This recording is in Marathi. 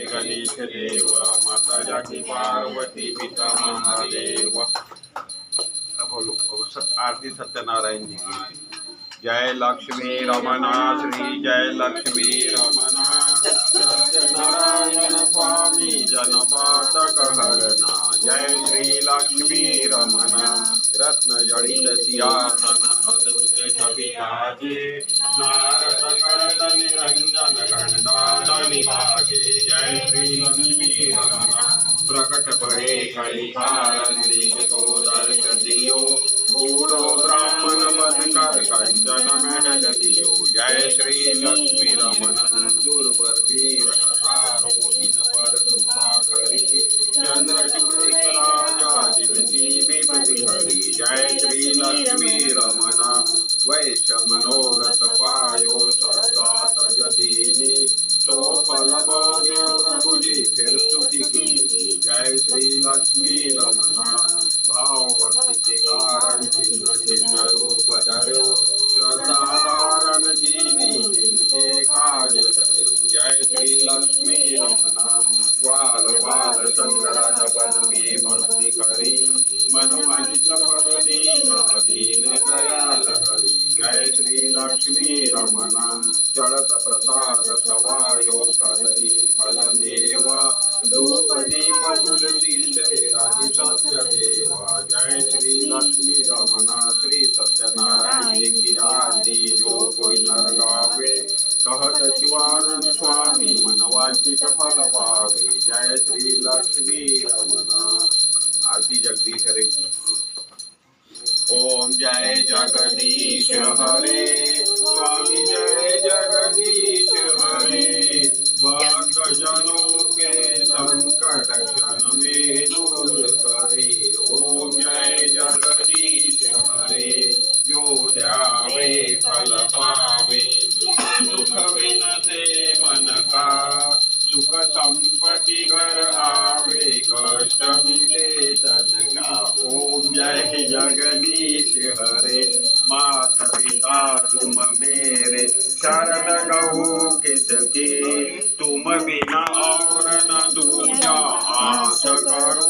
गणेश देव माता जाकी पार्वती पिता महादेव। बोलो आरती सत्यनारायण जी की। जय लक्ष्मी रमना श्री जय लक्ष्मी रमना सत्यनारायण स्वामी जनपातक हरना। जय श्री लक्ष्मी रमना रत्न जड़ित सिंहासन अद्भुत छवि आजे नारद करत निरंजन घंटा निभागे। जय श्री लक्ष्मी रमना प्रकट भये कली कारण तो दर्श दियो बूढ़ो ब्राह्मण बन कर कंचन महल दियो। जय श्री लक्ष्मी रमन दुर्बर वीर हसारो इन पर कृपा करी चंद्र चूड़ राजा जिनकी विपति हरी। जय श्री लक्ष्मी रमना वैश्य मनोरथ पायो सदा तज दीनी तो फल भोग्य प्रभु जी फिर स्तुति की। जय श्री लक्ष्मी रमना भाव भक्ति के कारण छिन्न छिन्न रूप धरो श्रद्धा धारण कीनी जिनके काज चलो। जय श्री लक्ष्मी रमना ग्वाल बाल शंकर जपन में भक्ति करी मनुमंच फल दीना दीन दयाल हरि। जय श्री लक्ष्मी रमना चढ़त प्रसाद सवायो कदली फल मेवा धूप दीप तुलसी से राधि सत्य देवा। जय श्री लक्ष्मी रमना श्री सत्यनारायण जी की आरती जो कोई नर गावे कहत शिवानंद स्वामी मनवांचित फल पावे। जय श्री लक्ष्मी रमना। आरती जगदीश हरे की। ओम जय जगदीश हरे स्वामी जय जगदीश हरे भक्त जनों के संकट क्षण में दूर करे। ओम जय जगदीश हरे जो ध्यावे फल पावे सुख विनसे मन का सुख संपत्ति घर आवे कष्ट मिटे तन का। ओम जय जगदीश हरे माता पिता तुम मेरे शरण गहो किसके तुम बिना और न दूजा आस करो।